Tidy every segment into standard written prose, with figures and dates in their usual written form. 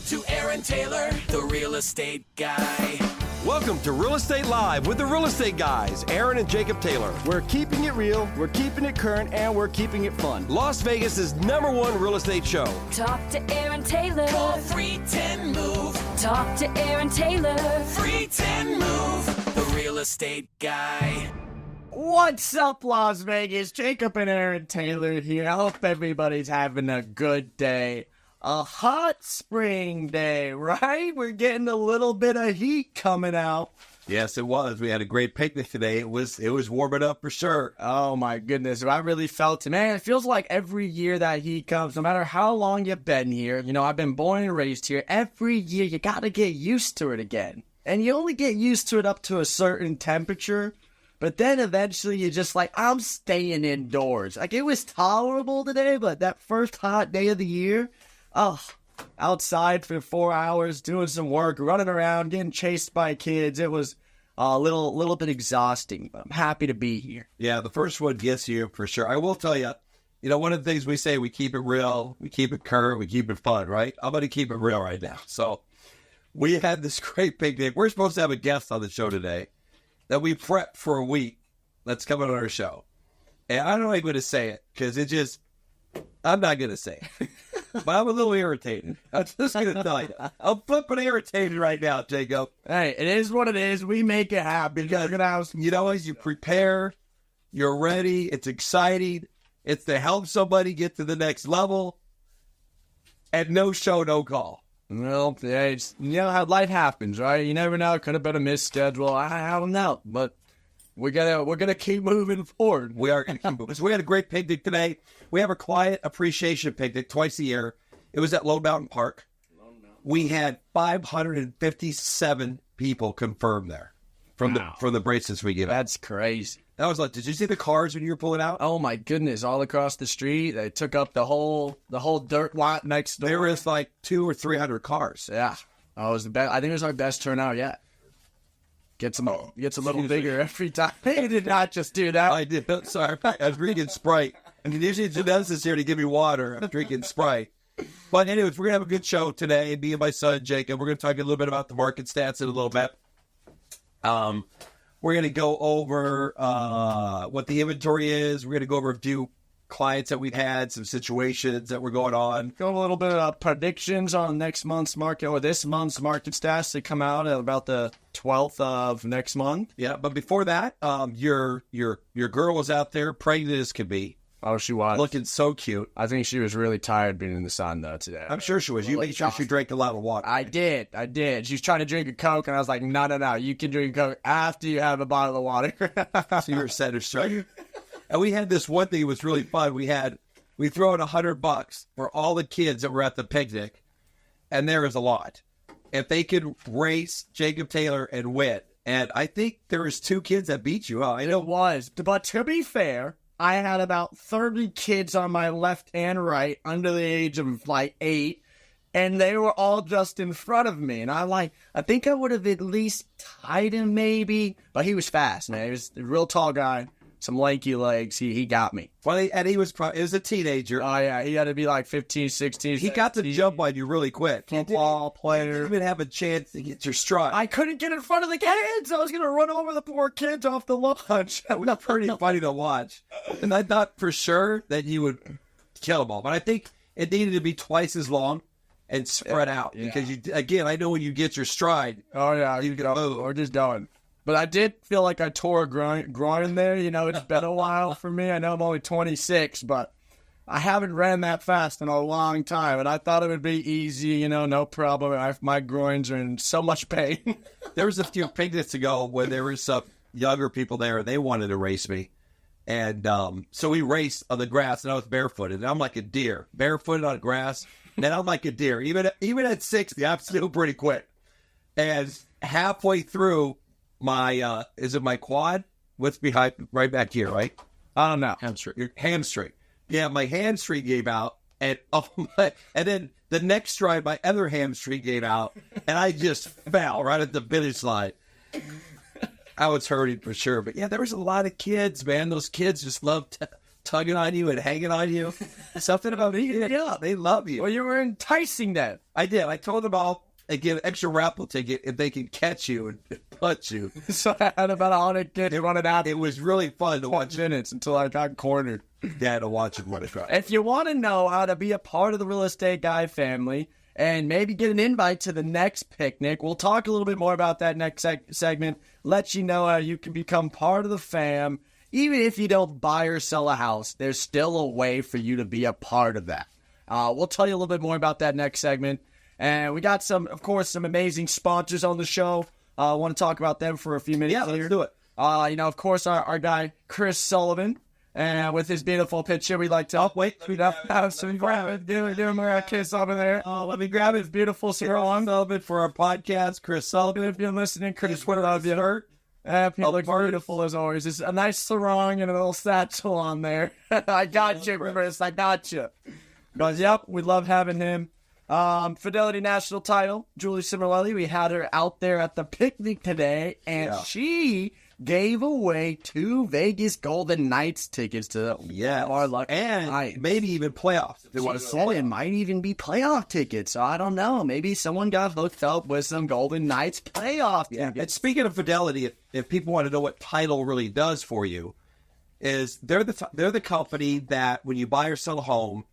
to Aaron Taylor, the real estate guy. Welcome to Real Estate Live with the Real Estate Guys, Aaron and Jacob Taylor. We're keeping it real, we're keeping it current, and we're keeping it fun. Las Vegas's #1 real estate show. Talk to Aaron Taylor. Call 310-MOVE. Talk to Aaron Taylor. 310-MOVE, the real estate guy. What's up, Las Vegas? Jacob and Aaron Taylor here. I hope everybody's having a good day. A hot spring day, right? We're getting a little bit of heat coming out. Yes, it was. We had a great picnic today. It was warming up for sure. Oh my goodness, I really felt it. Man, it feels like every year that heat comes, no matter how long you've been here. You know, I've been born and raised here. Every year you gotta get used to it again. And you only get used to it up to a certain temperature. But then eventually you're just like, I'm staying indoors. Like, it was tolerable today, but that first hot day of the year, outside for 4 hours, doing some work, running around, getting chased by kids. It was a little bit exhausting, but I'm happy to be here. Yeah, the first one gets you for sure. I will tell you, one of the things we say, we keep it real, we keep it current, we keep it fun, right? I'm going to keep it real right now. So we had this great picnic. We're supposed to have a guest on the show today that we prepped for a week that's coming on our show. And I don't know how I'm going to say it because I'm not going to say it. But I'm a little irritated. I'm just going to tell you. I'm flipping irritated right now, Jacob. Hey, it is what it is. We make it happen. Because, as you prepare, you're ready. It's exciting. It's to help somebody get to the next level. And no show, no call. Well, yeah, you know how life happens, right? You never know. It could have been a missed schedule. I don't know. But we're gonna keep moving forward. We are going to keep moving. So we had a great picnic today. We have a client appreciation picnic twice a year. It was at Lone Mountain Park. We had 557 people confirmed there from the bracelets we give. That's crazy. That was like, did you see the cars when you were pulling out? Oh my goodness! All across the street, they took up the whole dirt lot next door. There was like 200 or 300 cars. Yeah, it was the best. I think it was our best turnout yet. Gets a little bigger every time. They did not just do that. I did. Sorry, I was drinking Sprite. And usually Janessa is here to give me water. I'm drinking Sprite. But anyways, we're going to have a good show today. Me and my son, Jacob. We're going to talk a little bit about the market stats in a little bit. We're going to go over what the inventory is. We're going to go over a few clients that we've had, some situations that were going on. Go a little bit of predictions on next month's market or this month's market stats that come out at about the 12th of next month. Yeah, but before that, your girl was out there pregnant as could be. Oh, she was. Looking so cute. I think she was really tired being in the sun, though, today. I'm sure she was. You made sure she drank a lot of water. I did. She was trying to drink a Coke, and I was like, no. You can drink a Coke after you have a bottle of water. So you were set her straight. And we had this one thing that was really fun. We throw in $100 for all the kids that were at the picnic, and there is a lot. If they could race Jacob Taylor and win, and I think there was 2 kids that beat you. I know. It was, but to be fair, I had about 30 kids on my left and right under the age of like 8, and they were all just in front of me. And I think I would have at least tied him maybe, but he was fast, man. He was a real tall guy. Some lanky legs. He got me. Well, and he was a teenager. Oh, yeah. He had to be like 15, 16. He got to jump on you really quick. Football player. You didn't even have a chance to get your stride. I couldn't get in front of the kids. I was going to run over the poor kids off the launch. That was pretty funny to watch. And I thought for sure that you would kill them all. But I think it needed to be twice as long and spread out. Yeah. Because, I know when you get your stride. Oh, yeah. You get move. We're just done. But I did feel like I tore a groin there. It's been a while for me. I know I'm only 26, but I haven't ran that fast in a long time. And I thought it would be easy, no problem. My groins are in so much pain. There was a few picnics ago when there was some younger people there. They wanted to race me. And so we raced on the grass, and I was barefooted. And I'm like a deer, barefooted on grass. And I'm like a deer. Even at 60, I'm still pretty quick. And halfway through, is it my quad? What's behind, right back here, right? I don't know. Hamstring. Your hamstring. Yeah, my hamstring gave out, and then the next stride, my other hamstring gave out, and I just fell right at the finish line. I was hurting for sure, but yeah, there was a lot of kids, man. Those kids just loved tugging on you and hanging on you. Something about me. Yeah, they love you. Well, you were enticing them. I did. I told them all and give an extra raffle ticket if they can catch you and punch you. So I had about 100 kids running out. It was really fun to watch. Minutes until I got cornered. Dad to watch it when it dropped. If you want to know how to be a part of the Real Estate Guy family and maybe get an invite to the next picnic, we'll talk a little bit more about that next segment. Let you know how you can become part of the fam. Even if you don't buy or sell a house, there's still a way for you to be a part of that. We'll tell you a little bit more about that next segment. And we got some amazing sponsors on the show. I want to talk about them for a few minutes. Yeah, let's do it. Of course, our guy, Chris Sullivan, and with his beautiful picture, we'd like to... Oh, wait. So we grab it. Do a kiss over there. Let me grab his beautiful sarong. Sullivan for our podcast. Chris Sullivan, if you're listening, Chris, what have you heard? He looks beautiful as always. It's a nice sarong and a little satchel on there. I got you, Chris. I got you. Because, yep, we love having him. Fidelity National Title, Julie Cimarelli. We had her out there at the picnic today, and she gave away 2 Vegas Golden Knights tickets to our lucky and maybe even playoffs. If they want to said it might even be playoff tickets. So I don't know. Maybe someone got hooked up with some Golden Knights playoff tickets. And speaking of Fidelity, if people want to know what Title really does for you, is they're the company that when you buy or sell a home,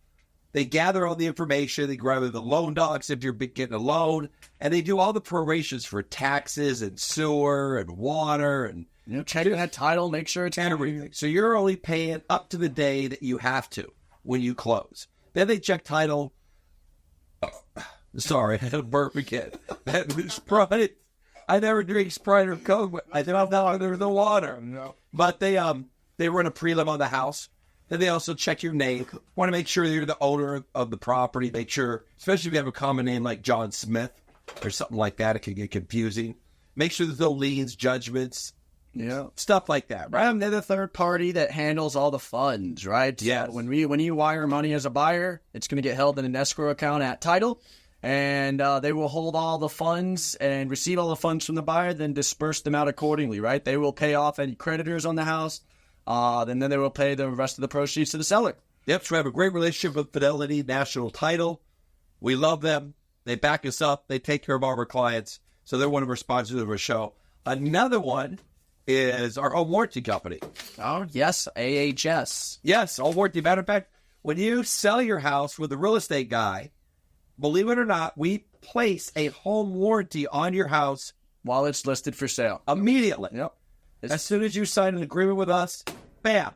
they gather all the information. They grab the loan docs if you're getting a loan, and they do all the prorations for taxes and sewer and water and check that title, make sure it's everything. So you're only paying up to the day that you have to when you close. Then they check title. Sorry, I had a burp again. Sprite. I never drink Sprite or Coke. I don't know under the water. No. But they run a prelim on the house. Then they also check your name. Want to make sure you're the owner of the property. Make sure, especially if you have a common name like John Smith or something like that, it can get confusing. Make sure there's no liens, judgments, stuff like that. Right? They're the third party that handles all the funds, right? Yes. So when you wire money as a buyer, it's going to get held in an escrow account at title, and they will hold all the funds and receive all the funds from the buyer, then disperse them out accordingly, right? They will pay off any creditors on the house. Then they will pay the rest of the proceeds to the seller. Yep, so we have a great relationship with Fidelity National Title. We love them. They back us up. They take care of all of our clients. So they're one of our sponsors of our show. Another one is our home warranty company. Oh, yes, AHS. Yes, home warranty. Matter of fact, when you sell your house with a real estate guy, believe it or not, we place a home warranty on your house while it's listed for sale. Immediately. Yep. As soon as you sign an agreement with us, bam.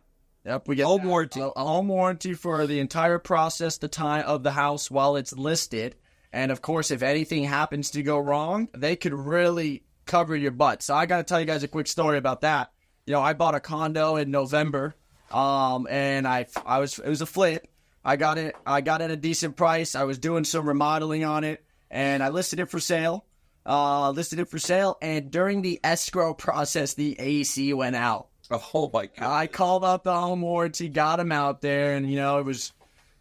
Yep, we get home warranty. A home warranty for the entire process, the time of the house while it's listed. And of course, if anything happens to go wrong, they could really cover your butt. So I got to tell you guys a quick story about that. I bought a condo in November, and it was a flip. I got it at a decent price. I was doing some remodeling on it, and I listed it for sale. And during the escrow process, the AC went out. Oh, my God. I called up the home warranty, got him out there, and, it was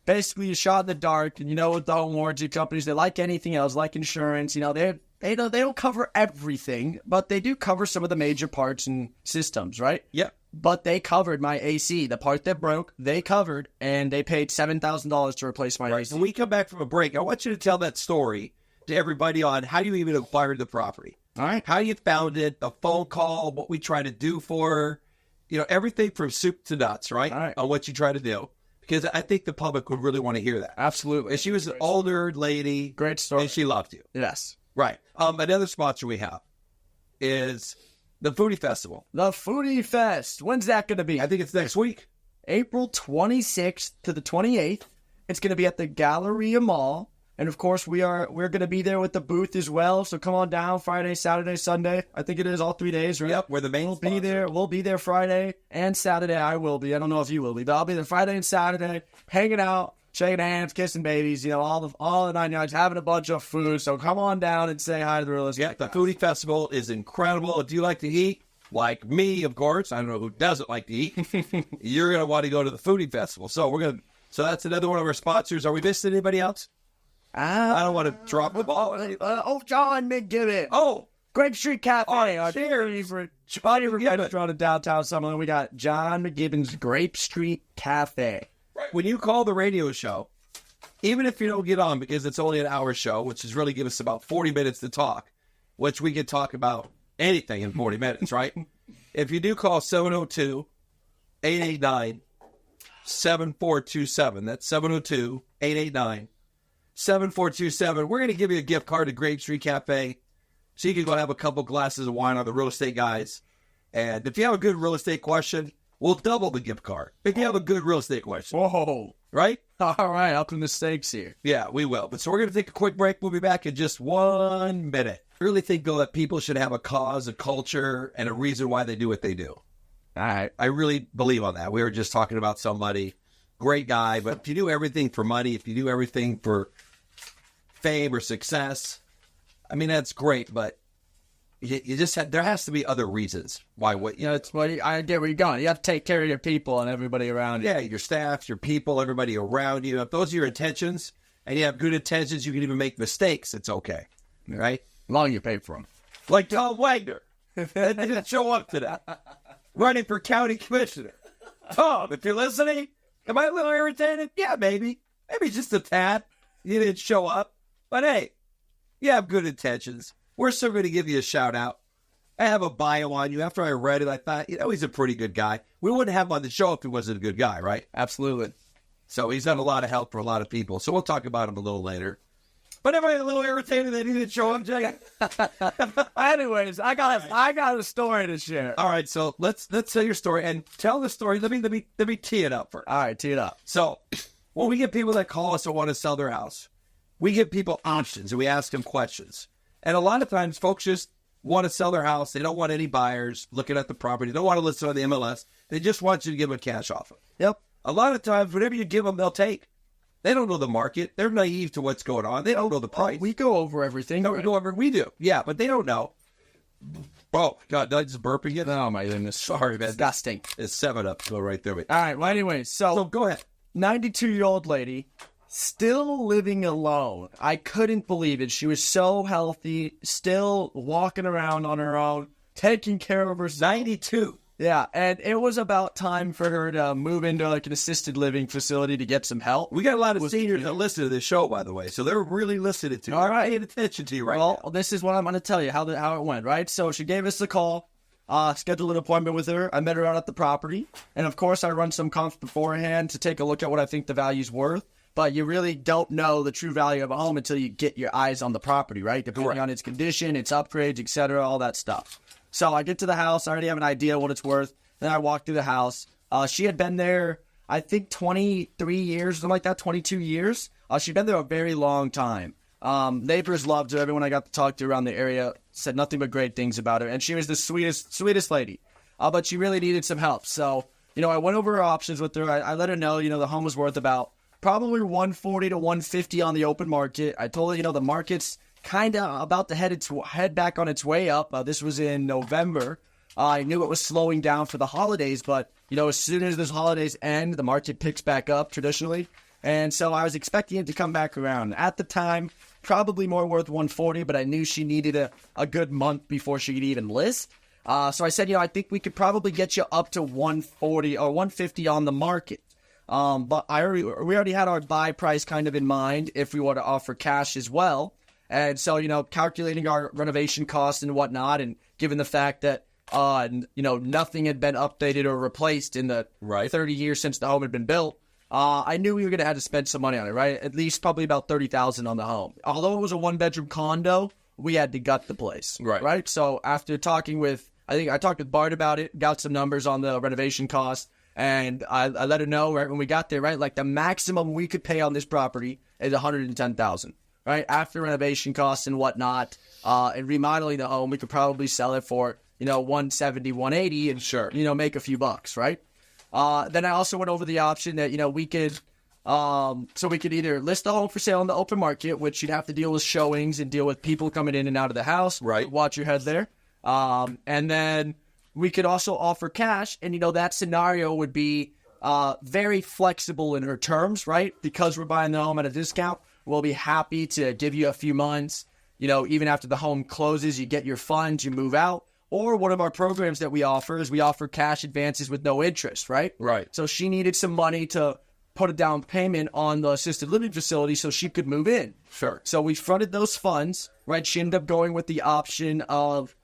basically a shot in the dark. And, with the home warranty companies, they like anything else, like insurance, they don't cover everything, but they do cover some of the major parts and systems, right? Yep. But they covered my AC. The part that broke, they covered, and they paid $7,000 to replace my AC. When we come back from a break, I want you to tell that story to everybody on how you even acquired the property. All right. How you found it, the phone call, what we try to do for her, everything from soup to nuts, right? All right. On what you try to do. Because I think the public would really want to hear that. Absolutely. And she was an older lady. Great story. And she loved you. Yes. Right. Another sponsor we have is the Foodie Festival. The Foodie Fest. When's that going to be? I think it's next week. April 26th to the 28th. It's going to be at the Galleria Mall. And of course, we're going to be there with the booth as well. So come on down Friday, Saturday, Sunday. I think it is all 3 days, right? Yep, we're the main sponsor. Be there. We'll be there Friday and Saturday. I will be. I don't know if you will be, but I'll be there Friday and Saturday, hanging out, shaking hands, kissing babies. All the 9 yards, having a bunch of food. So come on down and say hi to the Real Estate. Yeah, the Foodie Festival is incredible. Do you like to eat? Like me, of course. I don't know who doesn't like to eat. You're going to want to go to the Foodie Festival. So that's another one of our sponsors. Are we missing anybody else? I don't want to drop the ball. John McGibbon. Oh, Grape Street Cafe, our cheers. favorite restaurant in downtown Summerlin. We got John McGibbon's Grape Street Cafe. Right. When you call the radio show, even if you don't get on because it's only an hour show, which is really give us about 40 minutes to talk, which we could talk about anything in 40 minutes, right? If you do call 702-889-7427, that's 702-889-7427, we're going to give you a gift card to Grape Street Cafe so you can go have a couple glasses of wine on the real estate guys. And if you have a good real estate question, we'll double the gift card. If you have a good real estate question. Whoa. Right? All right, upping the stakes here. Yeah, we will. But so we're going to take a quick break. We'll be back in just 1 minute. I really think, though, that people should have a cause, a culture, and a reason why they do what they do. All right. I really believe on that. We were just talking about somebody, great guy, but if you do everything for money, if you do everything for fame or success, I mean, that's great, but you just have, there has to be other reasons why what, you know, it's, I get where you're going. You have to take care of your people and everybody around you. yeah, your staff, your people, everybody around you. If those are your intentions and you have good intentions, you can even make mistakes. It's okay. Right? As long as you pay for them. Like Tom Wagner. They didn't show up today. Running for county commissioner. Tom, if you're listening, am I a little irritated? Yeah, maybe. Maybe just a tad. You didn't show up. But hey, you have good intentions. We're still going to give you a shout out. I have a bio on you. After I read it, I thought, you know, he's a pretty good guy. We wouldn't have him on the show if he wasn't a good guy, right? Absolutely. So he's done a lot of help for a lot of people. So we'll talk about him a little later. But am I a little irritated that he didn't show up, Jay? Anyways, I got a story to share. All right, so let's tell your story and tell the story. Let me tee it up first. All right, tee it up. So when we get people that call us and want to sell their house, we give people options and we ask them questions. And a lot of times folks just want to sell their house. They don't want any buyers looking at the property. They don't want to list it on the MLS. They just want you to give them a cash offer. Yep. A lot of times, whatever you give them, they'll take. They don't know the market. They're naive to what's going on. They don't know the price. We go over everything. We do. Yeah, but they don't know. Oh, God, did I just burp again? Oh, my goodness. Sorry, man. Disgusting. It's 7-Up. Go right there. All right, well, anyways, So go ahead. 92-year-old lady, still living alone. I couldn't believe it. She was so healthy, still walking around on her own, taking care of herself. 92. Yeah, and it was about time for her to move into like an assisted living facility to get some help. We got a lot of seniors that listen to this show, by the way, so they're really listening to you. All right. Paying attention to you right Well, now. this is what I'm going to tell you, how it went, right? So she gave us the call, scheduled an appointment with her. I met her out at the property. And, of course, I run some comps beforehand to take a look at what I think the value's worth. But you really don't know the true value of a home until you get your eyes on the property, right? Depending on its condition, its upgrades, etc., all that stuff. So I get to the house. I already have an idea what it's worth. Then I walk through the house. She had been there, I think, 23 years, something like that, 22 years. She'd been there a very long time. Neighbors loved her. Everyone I got to talk to around the area said nothing but great things about her. And she was the sweetest lady. But she really needed some help. So, I went over her options with her. I let her know, the home was worth about probably $140 to $150 on the open market. I told her, the market's kind of about to head back on its way up. This was in November. I knew it was slowing down for the holidays, but, as soon as those holidays end, the market picks back up traditionally. And so I was expecting it to come back around. At the time, probably more worth $140, but I knew she needed a good month before she could even list. So I said, I think we could probably get you up to $140 or $150 on the market. But we already had our buy price kind of in mind if we were to offer cash as well. And so, calculating our renovation costs and whatnot, and given the fact that nothing had been updated or replaced in the 30 years since the home had been built, I knew we were going to have to spend some money on it, right? At least probably about $30,000 on the home. Although it was a one-bedroom condo, we had to gut the place, right? So after talking with, I talked with Bart about it, got some numbers on the renovation costs, and I let her know right when we got there, right? Like the maximum we could pay on this property is $110,000, right? After renovation costs and whatnot, and remodeling the home, we could probably sell it for $170, $180, and sure, make a few bucks, right? Then I also went over the option that, we could, so we could either list the home for sale in the open market, which you'd have to deal with showings and deal with people coming in and out of the house. Right. Watch your head there. And then we could also offer cash, and, that scenario would be, very flexible in her terms, right? Because we're buying the home at a discount, we'll be happy to give you a few months, even after the home closes, you get your funds, you move out. Or one of our programs that we offer is we offer cash advances with no interest, right? Right. So she needed some money to put a down payment on the assisted living facility so she could move in. Sure. So we fronted those funds, right? She ended up going with the option of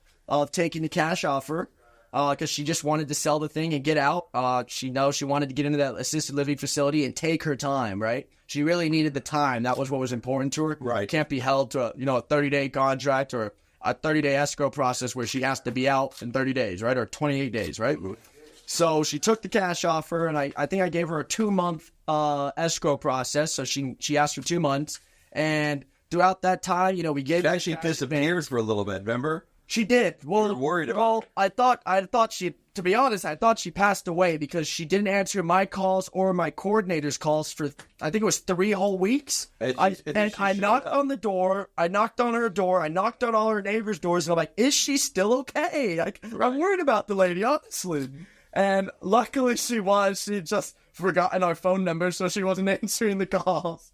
taking the cash offer because she just wanted to sell the thing and get out. She wanted to get into that assisted living facility and take her time, right? She really needed the time. That was what was important to her. Right. Can't be held to a 30-day contract or a 30-day escrow process where she has to be out in 30 days, right? Or 28 days, right? So she took the cash offer, and I think I gave her a 2-month escrow process. So she asked for 2 months, and throughout that time, we gave She actually disappeared for a little bit, remember? She did. Well, You were worried about I thought she, to be honest, I thought she passed away because she didn't answer my calls or my coordinator's calls for, I think it was 3 whole weeks. I knocked on the door. I knocked on her door. I knocked on all her neighbors' doors. And I'm like, is she still okay? I'm worried about the lady, honestly. And luckily she was. She just forgotten our phone number, so she wasn't answering the calls.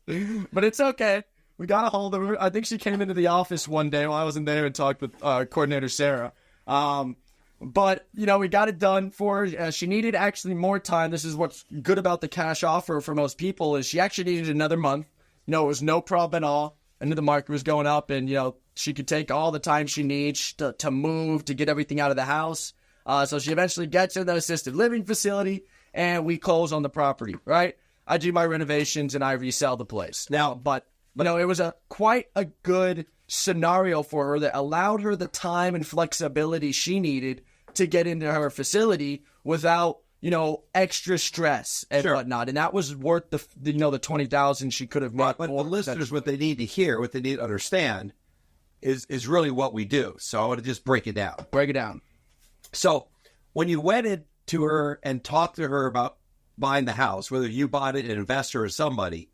But it's okay. We got a hold of her. I think she came into the office one day while I wasn't there and talked with coordinator Sarah. But, we got it done for her. She needed actually more time. This is what's good about the cash offer for most people is she actually needed another month. It was no problem at all. I knew the market was going up and, she could take all the time she needs to move, to get everything out of the house. So she eventually gets in the assisted living facility and we close on the property, right? I do my renovations and I resell the place. Now, but it was quite a good scenario for her that allowed her the time and flexibility she needed to get into her facility without, extra stress and whatnot. And that was worth the $20,000 she could have made. But the listeners, what they need to hear, what they need to understand is really what we do. So I want to just break it down. Break it down. So when you went into her and talked to her about buying the house, whether you bought it, an investor or somebody,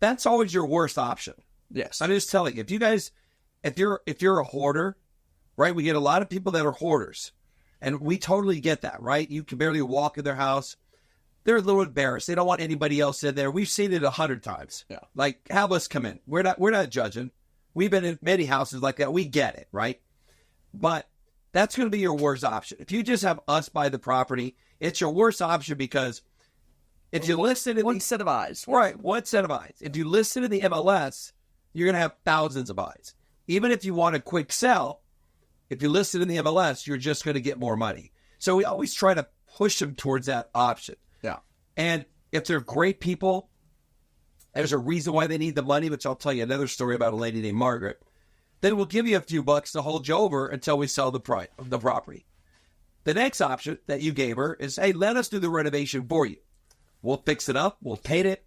that's always your worst option. Yes. I'm just telling you, if you're a hoarder, right? We get a lot of people that are hoarders, and we totally get that, right? You can barely walk in their house. They're a little embarrassed. They don't want anybody else in there. We've seen it 100 times. Yeah. Like, have us come in. We're not judging. We've been in many houses like that. We get it, right? But that's going to be your worst option. If you just have us buy the property, it's your worst option because if you listen to one set of eyes. Right, one set of eyes. If you listen to the MLS, you're going to have thousands of eyes. Even if you want a quick sell, if you listen to the MLS, you're just going to get more money. So we always try to push them towards that option. Yeah. And if they're great people, there's a reason why they need the money, which I'll tell you another story about a lady named Margaret. Then we'll give you a few bucks to hold you over until we sell the property. The next option that you gave her is, hey, let us do the renovation for you. We'll fix it up. We'll paint it,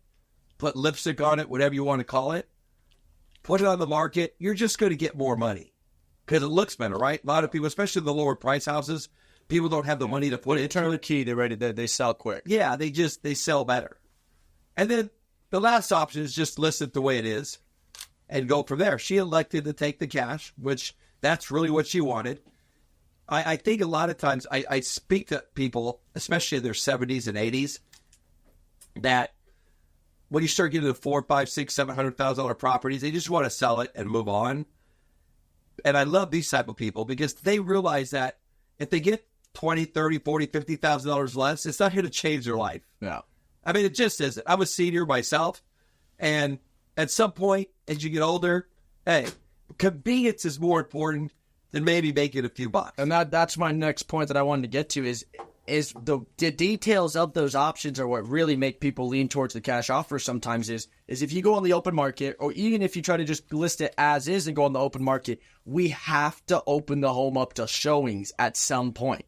put lipstick on it, whatever you want to call it. Put it on the market. You're just going to get more money because it looks better, right? A lot of people, especially the lower price houses, people don't have the money to put it. Turn the key. They're ready. They sell quick. Yeah, they sell better. And then the last option is just list it the way it is and go from there. She elected to take the cash, which that's really what she wanted. I think a lot of times I speak to people, especially in their 70s and 80s, that when you start getting to $400,000, $500,000, $600,000, $700,000 properties, they just want to sell it and move on. And I love these type of people because they realize that if they get $20,000, $30,000, $40,000, $50,000 less, it's not going to change their life. Yeah. I mean, it just isn't. I'm a senior myself, and at some point, as you get older, hey, convenience is more important than maybe making a few bucks. And that's my next point that I wanted to get to is the details of those options are what really make people lean towards the cash offer sometimes is if you go on the open market, or even if you try to just list it as is and go on the open market, we have to open the home up to showings at some point.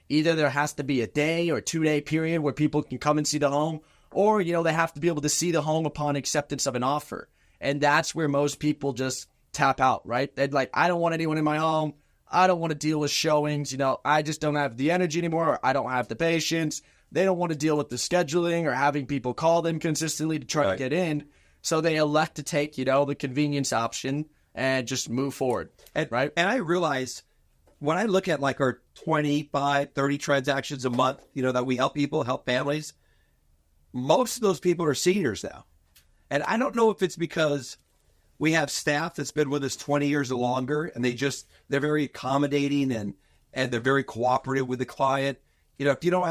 Either there has to be a day or 2-day period where people can come and see the home, or, they have to be able to see the home upon acceptance of an offer. And that's where most people just tap out, right? They're like, I don't want anyone in my home. I don't want to deal with showings. I just don't have the energy anymore. Or I don't have the patience. They don't want to deal with the scheduling or having people call them consistently to try to get in. So they elect to take, the convenience option and just move forward. Right. And I realize when I look at like our 25, 30 transactions a month, that we help people, help families, most of those people are seniors now. And I don't know if it's because We have staff that's been with us 20 years or longer, and they're very accommodating and they're very cooperative with the client. You know, if you don't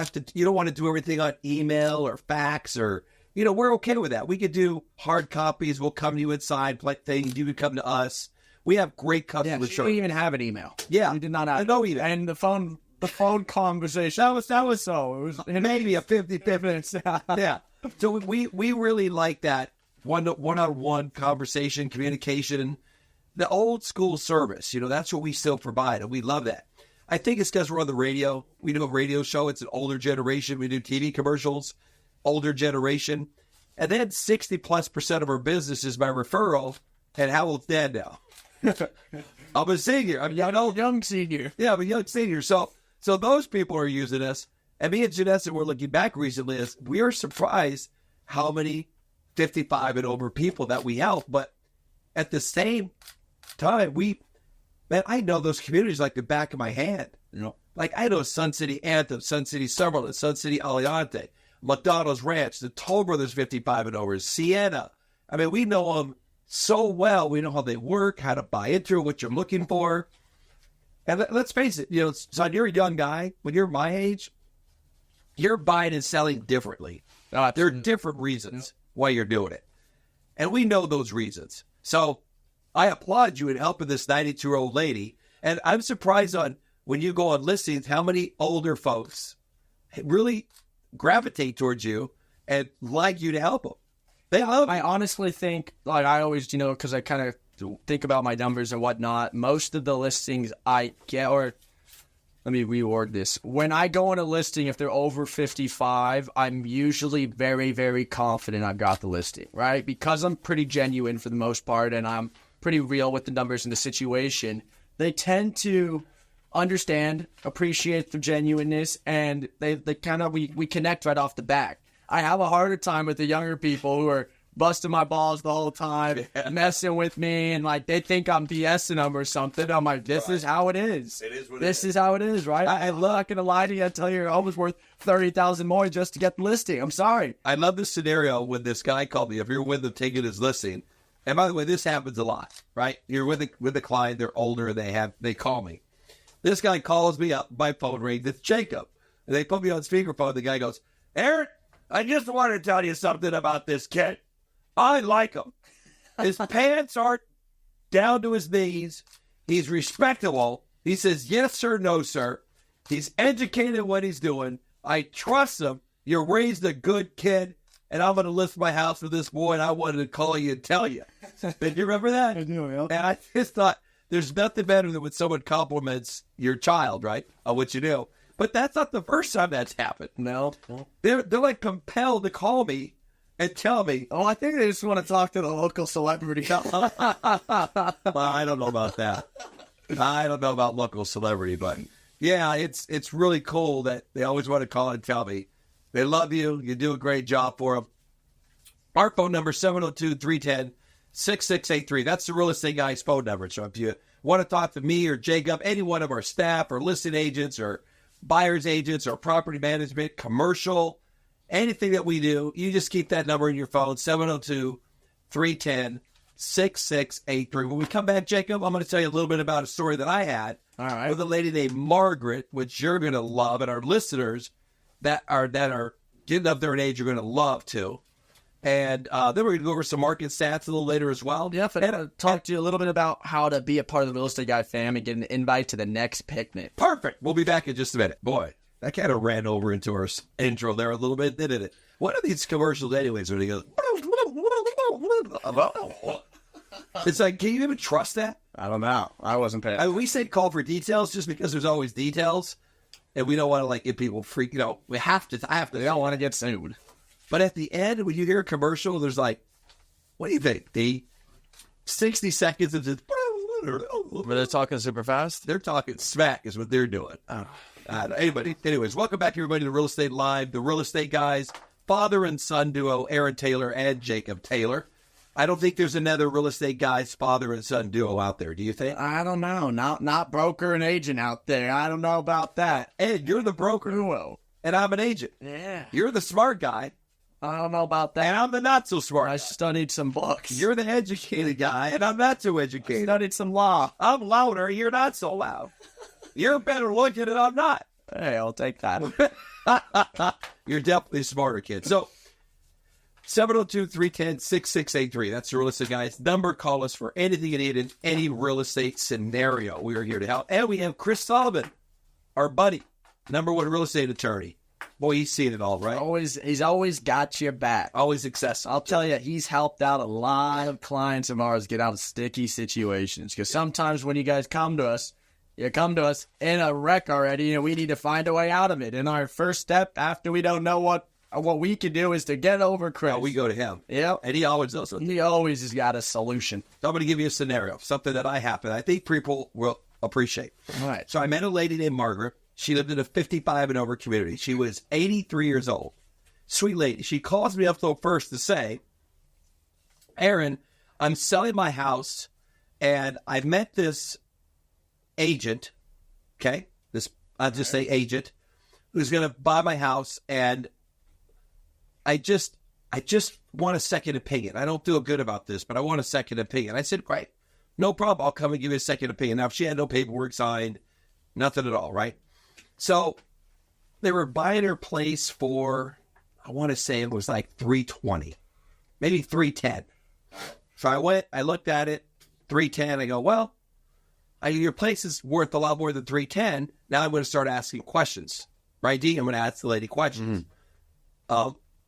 want to do everything on email or fax or, you know, we're okay with that. We could do hard copies. We'll come to you inside, like things. You can come to us. We have great customer Yeah, she service. didn't even have an email. Yeah. We did not have No email. And the phone conversation, that was so. It was Maybe a 50-50 minutes. yeah. So we really like that one-on-one conversation, communication, the old school service. You know, that's what we still provide, and we love that. I think it's because we're on the radio. We do a radio show. It's an older generation. We do TV commercials, older generation. And then 60+% of our business is by referral. And how old's Dad now? I'm a senior. I'm young senior. Yeah, I'm a young senior. So those people are using us. And me and Janessa were looking back recently as we are surprised how many 55 and over people that we help. But at the same time, I know those communities like the back of my hand. You know, like I know Sun City Anthem, Sun City Summerlin, Sun City Aliante, McDonald's Ranch, the Toll Brothers 55 and overs, Sienna. I mean, we know them so well. We know how they work, how to buy into what you're looking for. And let's face it, you know, son, you're a young guy. When you're my age, you're buying and selling differently. There are different reasons why you're doing it. And we know those reasons. So I applaud you in helping this 92-year-old lady. And I'm surprised on when you go on listings, how many older folks really gravitate towards you and like you to help them. They love you. I honestly think, like I always, you know, because I kind of think about my numbers and whatnot, most of the listings I get, or let me reword this. When I go on a listing, if they're over 55, I'm usually very, very confident I've got the listing, right? Because I'm pretty genuine for the most part and I'm pretty real with the numbers and the situation. They tend to understand, appreciate the genuineness, and they kind of, we connect right off the bat. I have a harder time with the younger people who are busting my balls the whole time, messing with me, and like they think I'm BSing them or something. I'm like, this is how it is. It is what this is how it is, right? I'm not gonna lie to you. I tell you, you're almost worth $30,000 more just to get the listing. I'm sorry. I love this scenario when this guy called me. If you're with them taking his listing, and by the way, this happens a lot, right? You're with the client, they're older, they call me. This guy calls me up, my phone rings, it's Jacob. And they put me on speakerphone. The guy goes, Aaron, I just wanted to tell you something about this kid. I like him. His pants aren't down to his knees. He's respectable. He says yes sir, no sir. He's educated in what he's doing. I trust him. You raised a good kid, and I'm going to list my house with this boy, and I wanted to call you and tell you. Did you remember that? I do, yeah. And I just thought, there's nothing better than when someone compliments your child, right, on what you do. But that's not the first time that's happened. No. They're like compelled to call me and tell me. Oh, I think they just want to talk to the local celebrity. Well, I don't know about that. I don't know about local celebrity, but yeah, it's really cool that they always want to call and tell me they love you. You do a great job for them. Our phone number, 702-310-6683. That's the Real Estate Guy's phone number. So if you want to talk to me or Jacob, any one of our staff or listing agents or buyer's agents or property management, commercial, anything that we do, you just keep that number in your phone, 702-310-6683. When we come back, Jacob, I'm going to tell you a little bit about a story that I had with a lady named Margaret, which you're going to love, and our listeners that are getting up there in age are going to love too. And then we're going to go over some market stats a little later as well. Yeah, and talk to you a little bit about how to be a part of the Real Estate Guy fam and get an invite to the next picnic. Perfect. We'll be back in just a minute. Boy, that kind of ran over into our intro there a little bit, didn't it? What are these commercials anyways when he goes... It's like, can you even trust that? I don't know. I wasn't paying. I mean, we said call for details just because there's always details. And we don't want to, like, get people freak... You know, I have to... They don't want to get sued. But at the end, when you hear a commercial, there's like, what do you think, D? 60 seconds of just... Were they talking super fast? They're talking smack is what they're doing. Anyways, welcome back, everybody, to Real Estate Live. The Real Estate Guys, father and son duo, Aaron Taylor and Jacob Taylor. I don't think there's another Real Estate Guys, father and son duo out there. Do you think? I don't know. Not broker and agent out there. I don't know about that. Ed, you're the broker. Who will? And I'm an agent. Yeah. You're the smart guy. I don't know about And that. I'm the not so smart I guy. studied some books. You're the educated guy, and I'm not so educated. studied some law. I'm louder, you're not so loud. You're better looking, and I'm not. Hey, I'll take that. You're definitely a smarter kid. So, 702-310-6683. That's the Real Estate Guy's number. Call us for anything you need in any real estate scenario. We are here to help. And we have Chris Sullivan, our buddy, #1 real estate attorney. Boy, he's seen it all, right? He's always got your back. Always accessible. I'll tell you, he's helped out a lot of clients of ours get out of sticky situations. Because sometimes when you guys come to us, you come to us in a wreck already, and we need to find a way out of it. And our first step, after we don't know what we can do, is to get over Chris. We go to him. Yep. And he always knows what. He always has got a solution. So I'm going to give you a scenario, something that I think people will appreciate. All right. So I met a lady named Margaret. She lived in a 55 and over community. She was 83 years old. Sweet lady. She calls me up though first to say, Aaron, I'm selling my house and I met this agent, okay? I'll just say agent, who's going to buy my house, and I just want a second opinion. I don't feel good about this, but I want a second opinion. I said, great. No problem. I'll come and give you a second opinion. Now, if she had no paperwork signed, nothing at all, right? So they were buying her place for, I want to say it was like $320, maybe $310. So I went, I looked at it, $310. I go, well, your place is worth a lot more than $310. Now I'm going to start asking questions, right, D? I'm going to ask the lady questions.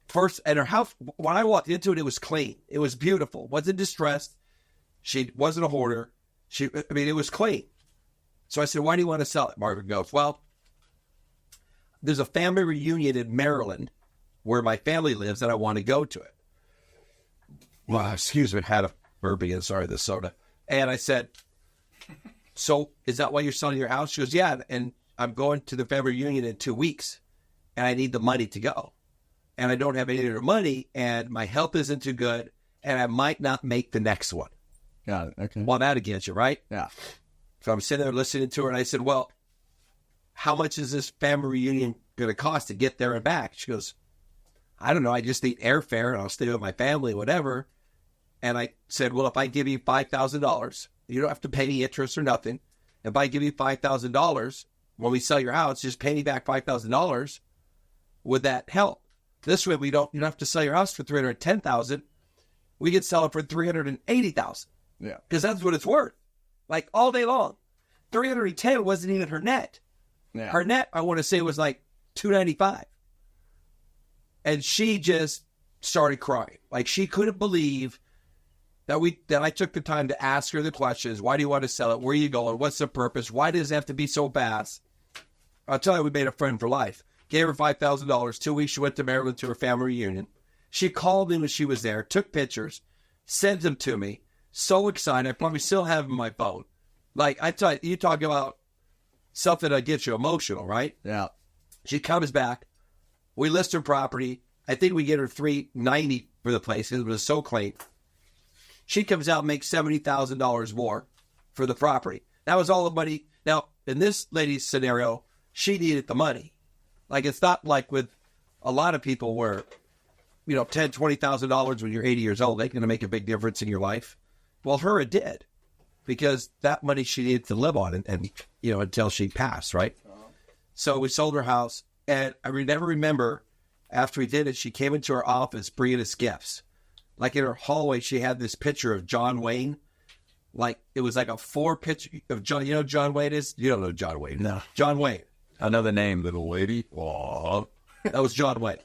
First, and her house, when I walked into it, it was clean. It was beautiful. Wasn't distressed. She wasn't a hoarder. It was clean. So I said, why do you want to sell it? Marvin goes, well, there's a family reunion in Maryland where my family lives, and I want to go to it. Well, excuse me, I had a burp again. Sorry, the soda. And I said, so is that why you're selling your house? She goes, yeah, and I'm going to the family reunion in 2 weeks, and I need the money to go. And I don't have any of the money, and my health isn't too good, and I might not make the next one. Got it. Okay. Well, that against you, right? Yeah. So I'm sitting there listening to her, and I said, well, how much is this family reunion going to cost to get there and back? She goes, I don't know. I just need airfare, and I'll stay with my family, whatever. And I said, well, if I give you $5,000, you don't have to pay any interest or nothing. If I give you $5,000, when we sell your house, just pay me back $5,000. Would that help? This way, you don't have to sell your house for $310,000. We could sell it for $380,000. Yeah. Because that's what it's worth. Like all day long. $310 wasn't even her net. Yeah. Her net, I want to say, was like $295. And she just started crying. Like she couldn't believe that I took the time to ask her the questions. Why do you want to sell it? Where are you going? What's the purpose? Why does it have to be so fast? I'll tell you, we made a friend for life. Gave her $5,000. 2 weeks, she went to Maryland to her family reunion. She called me when she was there, took pictures, sent them to me. So excited. I probably still have them on my phone. Like, I tell you talk about something that gets you emotional, right? Yeah. She comes back. We list her property. I think we get her $390 for the place. It was so clean. She comes out and makes $70,000 more for the property. That was all the money. Now, in this lady's scenario, she needed the money. Like, it's not like with a lot of people where, $10,000, $20,000 when you're 80 years old, they're going to make a big difference in your life. Well, her, it did. Because that money she needed to live on and until she passed, right? So we sold her house. And I never remember, after we did it, she came into our office bringing us gifts. Like in her hallway, she had this picture of John Wayne. Like, it was like a 4 picture of John. You know who John Wayne is? You don't know John Wayne. No. John Wayne. I know the name, little lady. Aww. That was John Wayne.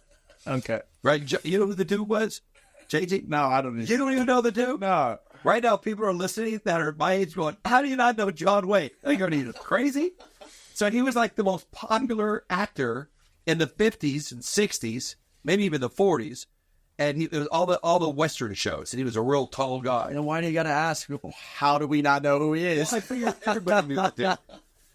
Okay. Right? You know who the dude was? JJ? No, I don't. You don't even know the dude? No. Right now, people are listening that are my age going, how do you not know John Wayne? Are you going to be crazy? So he was like the most popular actor in the 50s and 60s, maybe even the 40s. And it was all the Western shows. And he was a real tall guy. And why do you got to ask people, how do we not know who he is? I figured everybody knew that.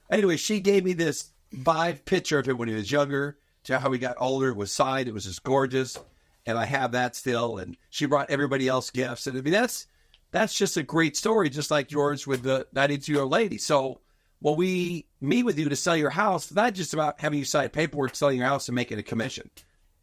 Anyway, she gave me this 5 picture of him when he was younger to how he got older. It was signed. It was just gorgeous. And I have that still. And she brought everybody else gifts. And I mean, that's just a great story, just like yours with the 92-year-old lady. So when we meet with you to sell your house, it's not just about having you sign paperwork, selling your house, and making a commission.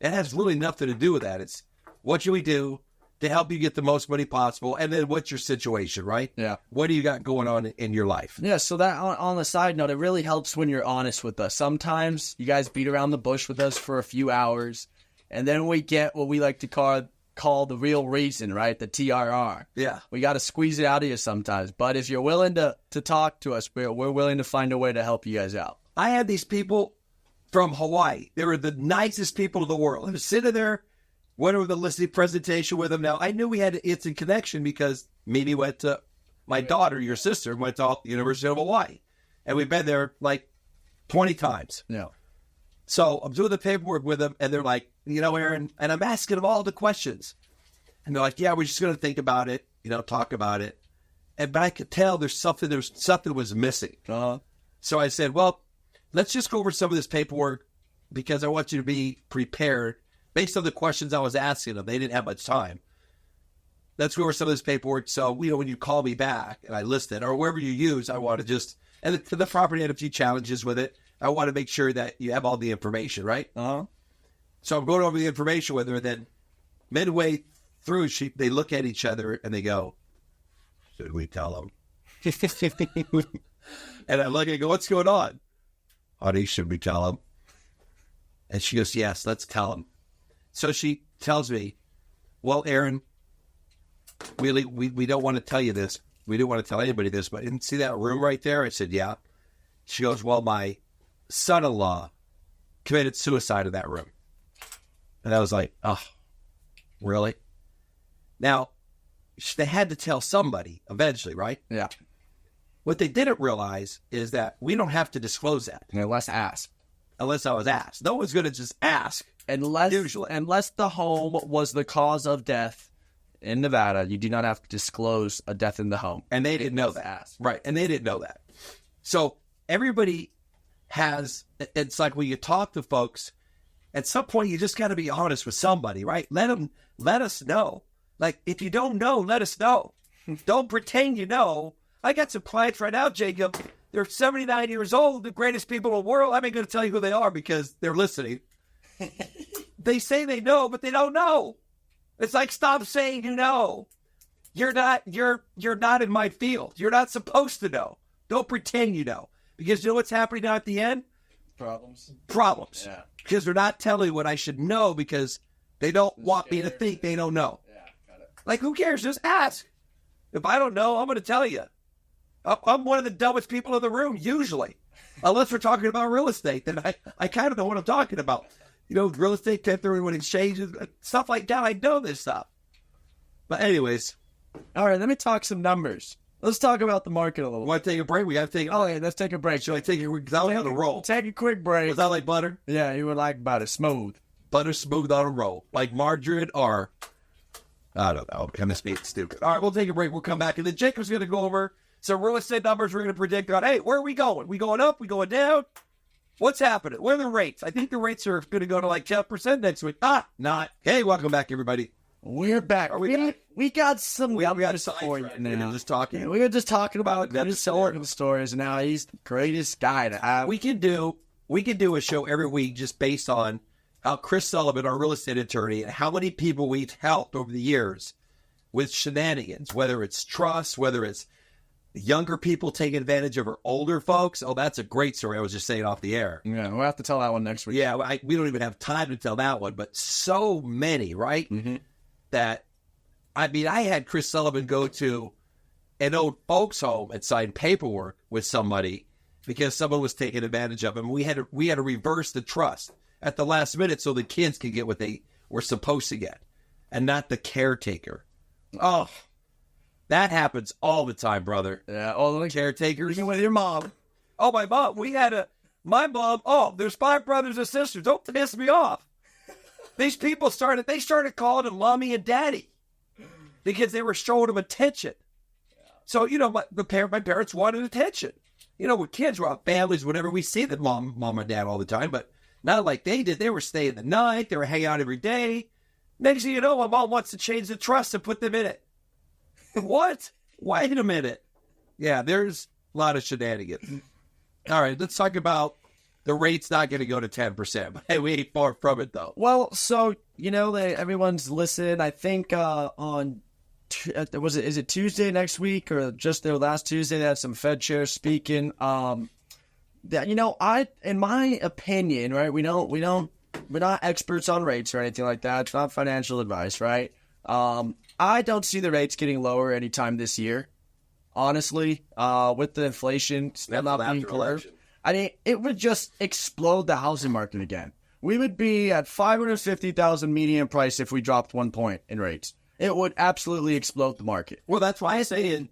It has really nothing to do with that. It's what should we do to help you get the most money possible, and then what's your situation, right? Yeah. What do you got going on in your life? Yeah, so that on the side note, it really helps when you're honest with us. Sometimes you guys beat around the bush with us for a few hours, and then we get what we like to call the real reason, right? The TRR. Yeah. We got to squeeze it out of you sometimes. But if you're willing to talk to us, we're willing to find a way to help you guys out. I had these people from Hawaii. They were the nicest people in the world. I was sitting there, went over the listing presentation with them. Now, I knew we had an instant connection because Mimi went to, my daughter, your sister, went to the University of Hawaii. And we've been there like 20 times. Yeah. So I'm doing the paperwork with them, and they're like, Aaron, and I'm asking them all the questions. And they're like, yeah, we're just going to think about it, talk about it. But I could tell there's something was missing. So I said, well, let's just go over some of this paperwork because I want you to be prepared based on the questions I was asking them. They didn't have much time. Let's go over some of this paperwork. So, when you call me back and I list it or wherever you use, I want to just, and the property had a few challenges with it. I want to make sure that you have all the information, right? So I'm going over the information with her, and then midway through, they look at each other and they go, should we tell them? And I look and go, what's going on? Honey, should we tell them? And she goes, yes, let's tell them. So she tells me, well, Aaron, really, we don't want to tell you this. We didn't want to tell anybody this, but see that room right there? I said, yeah. She goes, well, my son-in-law committed suicide in that room. And I was like, oh, really? Now, they had to tell somebody eventually, right? Yeah. What they didn't realize is that we don't have to disclose that. Unless asked. Unless I was asked. No one's going to just ask. Unless the home was the cause of death in Nevada, you do not have to disclose a death in the home. And they didn't know that. Right. And they didn't know that. So everybody it's like when you talk to folks, at some point you just got to be honest with somebody, right? Let us know. Like, if you don't know, let us know. Don't pretend you know. I got some clients right now, Jacob. They're 79 years old, the greatest people in the world. I'm not going to tell you who they are because they're listening. They say they know, but they don't know. It's like, stop saying you know. You're not in my field. You're not supposed to know. Don't pretend you know. Because you know what's happening now at the end? Problems. Yeah. Because they're not telling what I should know because they don't want me to think they don't know. Yeah, got it. Like, who cares? Just ask. If I don't know, I'm going to tell you. I'm one of the dumbest people in the room, usually. Unless we're talking about real estate, then I kind of know what I'm talking about. Real estate, 1031 exchanges, stuff like that. I know this stuff. But anyways. All right, let me talk some numbers. Let's talk about the market a little. Want to take a break? We got to take a break. Oh, yeah, let's take a break. Should I take it? Because I only have a roll. Take a quick break. Was that like butter? Yeah, you would like butter. Smooth. Butter smooth on a roll. Like margarine or... I don't know. I'm just being stupid. All right, we'll take a break. We'll come back. And then Jacob's going to go over some real estate numbers we're going to predict on. Hey, where are we going? We going up? We going down? What's happening? What are the rates? I think the rates are going to go to like 10% next week. Not. Hey, welcome back, everybody. We're back. We got some numbers for you now. We're just talking. Yeah, we were just talking about historical stories, and now he's the greatest guy to have. We can do a show every week just based on how Chris Sullivan, our real estate attorney, and how many people we've helped over the years with shenanigans, whether it's trust, whether it's younger people taking advantage of our older folks. Oh, that's a great story. I was just saying off the air. Yeah, we'll have to tell that one next week. Yeah, we don't even have time to tell that one, but so many, right? Mm-hmm. That, I had Chris Sullivan go to an old folks home and sign paperwork with somebody because someone was taking advantage of him. We had to reverse the trust at the last minute so the kids could get what they were supposed to get and not the caretaker. Oh, that happens all the time, brother. Yeah, all the caretakers. Even with your mom. Oh, my mom. My mom, there's 5 brothers and sisters. Don't piss me off. These people started calling him mommy and daddy because they were showing him attention. So, my parents wanted attention. With kids, we're out families, whatever, we see that mom and dad all the time, but not like they did. They were staying the night. They were hanging out every day. Next thing you know, my mom wants to change the trust and put them in it. What? Wait a minute. Yeah, there's a lot of shenanigans. All right, let's talk about The rate's not going to go to 10%. Hey, we ain't far from it, though. Well, so, everyone's listening. I think is it Tuesday next week or just their last Tuesday, they had some Fed chairs speaking. That, in my opinion, right, we're not experts on rates or anything like that. It's not financial advice, right? I don't see the rates getting lower anytime this year. Honestly, with the inflation still not being clear. I mean, it would just explode the housing market again. We would be at 550,000 median price if we dropped 1 point in rates. It would absolutely explode the market. Well, that's why I say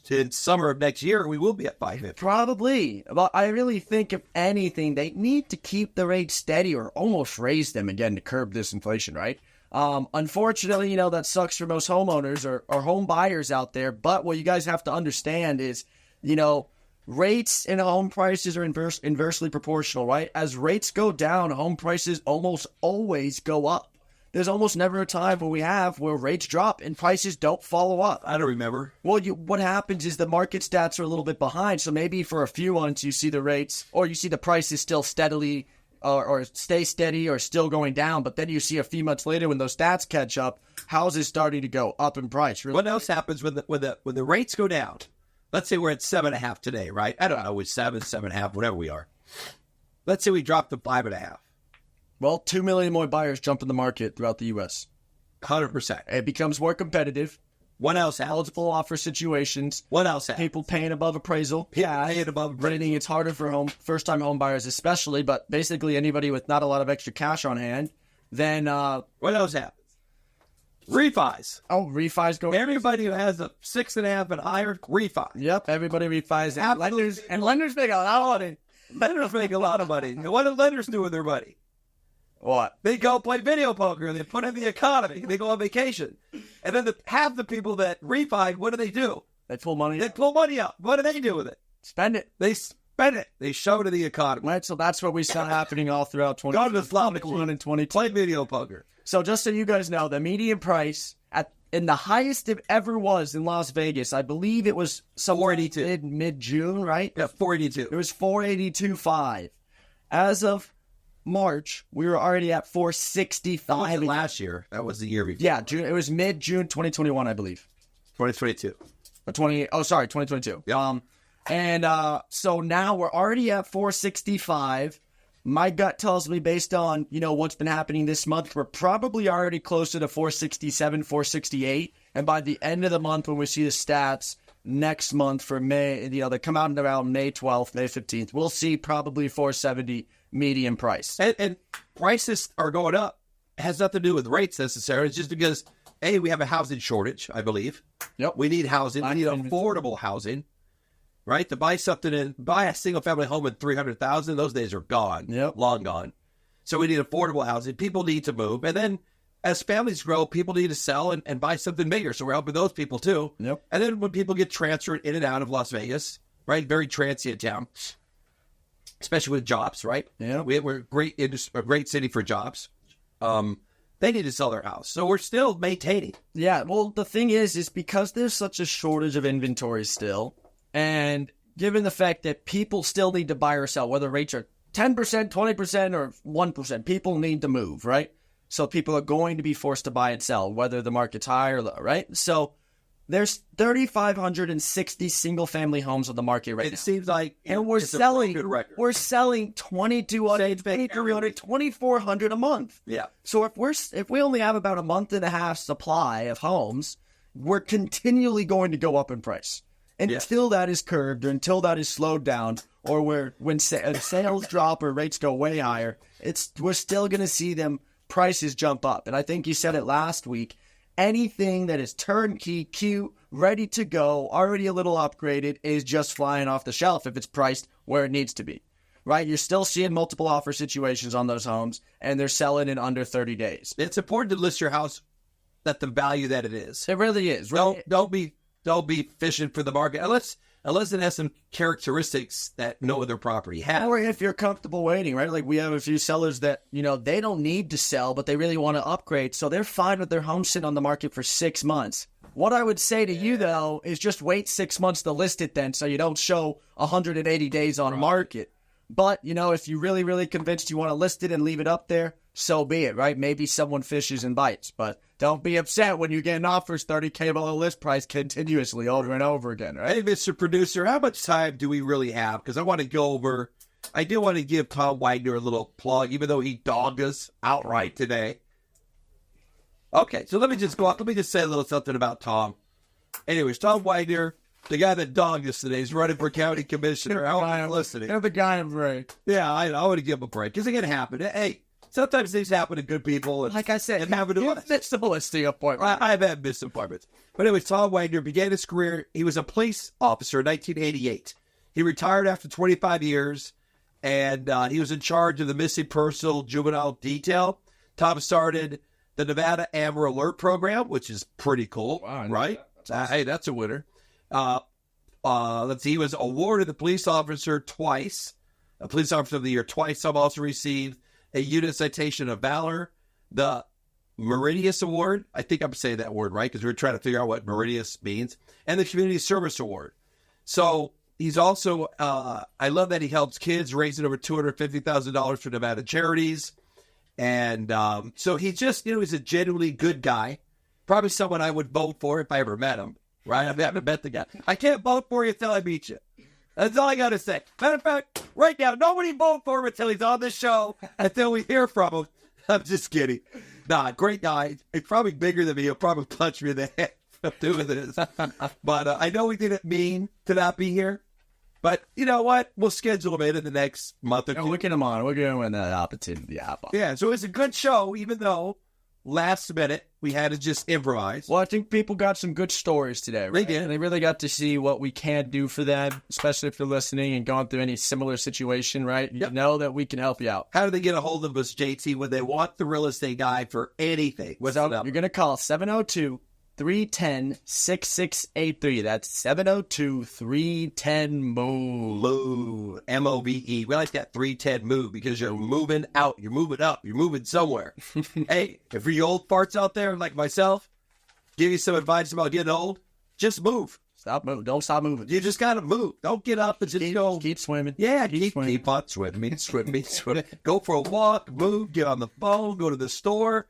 in summer of next year, we will be at 550. Probably. But I really think, if anything, they need to keep the rates steady or almost raise them again to curb this inflation, right? Unfortunately, that sucks for most homeowners or home buyers out there. But what you guys have to understand is, rates and home prices are inversely proportional, right? As rates go down, home prices almost always go up. There's almost never a time where rates drop and prices don't follow up. I don't remember. Well, what happens is the market stats are a little bit behind. So maybe for a few months you see the rates or you see the prices still steadily or stay steady or still going down. But then you see a few months later when those stats catch up, houses starting to go up in price. Really. What else happens when the rates go down? Let's say we're at 7.5 today, right? I don't know, it's 7.5, whatever we are. Let's say we drop to 5.5. Well, 2 million more buyers jump in the market throughout the U.S. 100%. It becomes more competitive. What else happens? Multiple offer situations. What else happens? People paying above appraisal. Paying above appraisal. Renting, it's harder for first-time home buyers especially, but basically anybody with not a lot of extra cash on hand. Then what else happens? Refis. Oh, refis go. Everybody who has a 6.5 and higher, refi. Yep, everybody refis. Lenders make a lot of money. Lenders make a lot of money. And what do lenders do with their money? What? They go play video poker and they put in the economy. They go on vacation. And then half the people that refi, what do? They pull money. They pull money out. What do they do with it? Spend it. They spend it. They show to the economy. Right, so that's what we saw happening all throughout 2020. Go to the Islamic in 2020. Play video poker. So just so you guys know, the median price in the highest it ever was in Las Vegas, I believe it was somewhere mid-June, right? Yeah, 482. It was 482.5. As of March, we were already at 465. That wasn't last year. That was the year before. Yeah, June. It was mid-June 2021, I believe. 2022. 2022. Yep. So now we're already at 465. My gut tells me, based on, what's been happening this month, we're probably already closer to 467, 468. And by the end of the month, when we see the stats next month for May, they come out around May 12th, May 15th, we'll see probably 470 median price. And prices are going up. It has nothing to do with rates necessarily. It's just because, A, we have a housing shortage, I believe. Yep. We need housing. We need affordable housing. Right? To buy a single-family home at $300,000, those days are gone. Yep. Long gone. So we need affordable housing. People need to move. And then as families grow, people need to sell and buy something bigger. So we're helping those people too. Yep. And then when people get transferred in and out of Las Vegas, right? Very transient town, especially with jobs, right? Yeah. We're a great city for jobs. They need to sell their house. So we're still maintaining. Yeah. Well, the thing is because there's such a shortage of inventory still, and given the fact that people still need to buy or sell, whether rates are 10%, 20%, or 1%, people need to move, right? So people are going to be forced to buy and sell, whether the market's high or low, right? So there's 3,560 single-family homes on the market right now. It seems like and we're selling 2,200, 2,400, 2,400 a month. Yeah. So if we only have about a month and a half supply of homes, we're continually going to go up in price. Until that is curbed or until that is slowed down, or when sales drop or rates go way higher, we're still going to see them prices jump up. And I think you said it last week, anything that is turnkey, cute, ready to go, already a little upgraded is just flying off the shelf if it's priced where it needs to be, right? You're still seeing multiple offer situations on those homes, and they're selling in under 30 days. It's important to list your house at the value that it is. It really is. Right? Don't be fishing for the market unless it has some characteristics that no other property has. Or if you're comfortable waiting, right? Like we have a few sellers that, they don't need to sell, but they really want to upgrade. So they're fine with their home sitting on the market for 6 months. What I would say to you, though, is just wait 6 months to list it then so you don't show 180 days on market. But, if you really, really convinced you want to list it and leave it up there, so be it, right? Maybe someone fishes and bites, but don't be upset when you get offers $30K below list price continuously over and over again, right? Hey, Mr. Producer, how much time do we really have? Because I want to go over, I do want to give Tom Wagner a little plug, even though he dogged us outright today. Okay, so let me just say a little something about Tom. Anyways, Tom Wagner, the guy that dogged us today, is running for county commissioner. I'm listening. Give the guy a break. Yeah, I want to give him a break because it can happen. Hey, sometimes things happen to good people. And, Like I said, and happen to us. it's the listing appointment. I've had missed appointments. But anyways, Tom Wagner began his career. He was a police officer in 1988. He retired after 25 years, and he was in charge of the missing personnel juvenile detail. Tom started the Nevada Amber Alert program, which is pretty cool, Wow, right? Hey, that's a winner. Let's see, he was awarded the police officer twice, a police officer of the year twice. Tom also received a unit citation of valor, the Meridius Award. I think I'm saying that word right because we were trying to figure out what Meridius means, and the Community Service Award. So he's also, I love that he helps kids, raising over $250,000 for Nevada charities. And so he's just, he's a genuinely good guy. Probably someone I would vote for if I ever met him, right? I haven't met the guy. I can't vote for you until I meet you. That's all I got to say. Matter of fact, right now, nobody vote for him until he's on the show, until we hear from him. I'm just kidding. Nah, great guy. He's probably bigger than me. He'll probably punch me in the head for doing this. But I know we didn't mean to not be here. But you know what? We'll schedule him in the next month or two. We'll get him on. We're going to win that opportunity. Yeah, so it's a good show, even though last minute we had to just improvise. Well, I think people got some good stories today, right? They did. They really got to see what we can do for them, especially if they're listening and going through any similar situation, right? Yep. You know that we can help you out. How do they get a hold of us, JT, when they want the real estate guy for anything? What's up? You're going to call 702-310-6683. That's 702-310-MOVE. Move. M-O-V-E. We like that 310 move because you're moving out. You're moving up. You're moving somewhere. Hey, if for you old farts out there like myself, give you some advice about getting old, just move. Stop moving. Don't stop moving. You just got to move. Don't get up and just go. Keep swimming. Yeah, swimming. keep on swimming. Go for a walk, move, get on the phone, go to the store.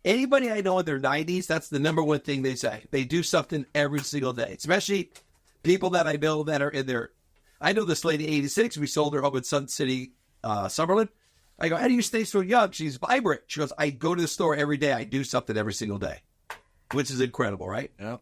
Anybody I know in their 90s, that's the number one thing they say. They do something every single day, especially people that I know that are in their... I know this lady, 86, we sold her home in Sun City, Summerlin. I go, how do you stay so young? She's vibrant. She goes, I go to the store every day. I do something every single day, which is incredible, right? Yeah.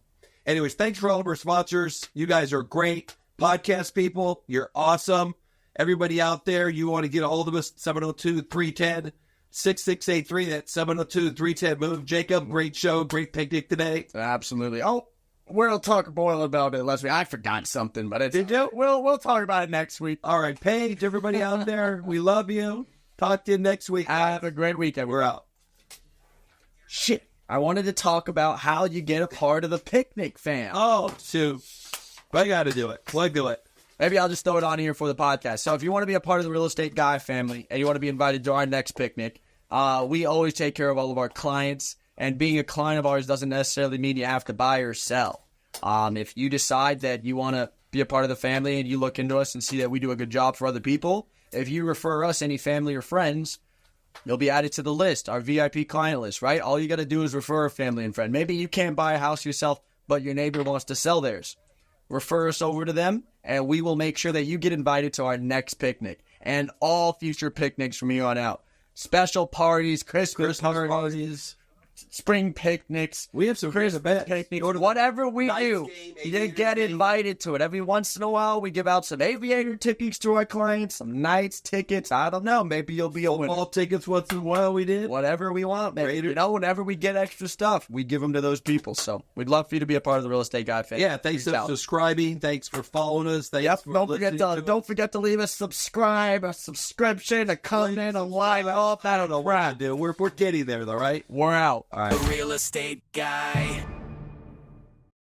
Anyways, thanks for all of our sponsors. You guys are great. Podcast people, you're awesome. Everybody out there, you want to get a hold of us, 702-310-6683. That's 702-310-MOVE. Jacob, great show, great picnic today. Absolutely. Oh, we'll talk more about it last week. I forgot something, but Did you? We'll talk about it next week. All right, Paige, everybody out there, we love you. Talk to you next week. Have a great weekend. We're out. Shit. I wanted to talk about how you get a part of the picnic, fam. Oh, shoot. I got to do it. Plug do it. Maybe I'll just throw it on here for the podcast. So if you want to be a part of the Real Estate Guy family and you want to be invited to our next picnic, we always take care of all of our clients. And being a client of ours doesn't necessarily mean you have to buy or sell. If you decide that you want to be a part of the family and you look into us and see that we do a good job for other people, if you refer us any family or friends, you'll be added to the list, our VIP client list, right? All you got to do is refer a family and friend. Maybe you can't buy a house yourself, but your neighbor wants to sell theirs. Refer us over to them, and we will make sure that you get invited to our next picnic and all future picnics from here on out. Special parties, Christmas parties, spring picnics. We have some Christmas picnics, whatever we do, you get invited to it. Every once in a while, we give out some aviator tickets to our clients, some nights tickets. I don't know. Maybe you'll be a winner. Football tickets once in a while we did. Whatever we want, man. You know, whenever we get extra stuff, we give them to those people. So we'd love for you to be a part of the Real Estate Guy family. Yeah, thanks for subscribing. Thanks for following us. Thanks for Don't forget to leave us a subscription, a comment, a like. I don't know what to do. We're getting there, though, right? We're out. All right. The Real Estate Guy.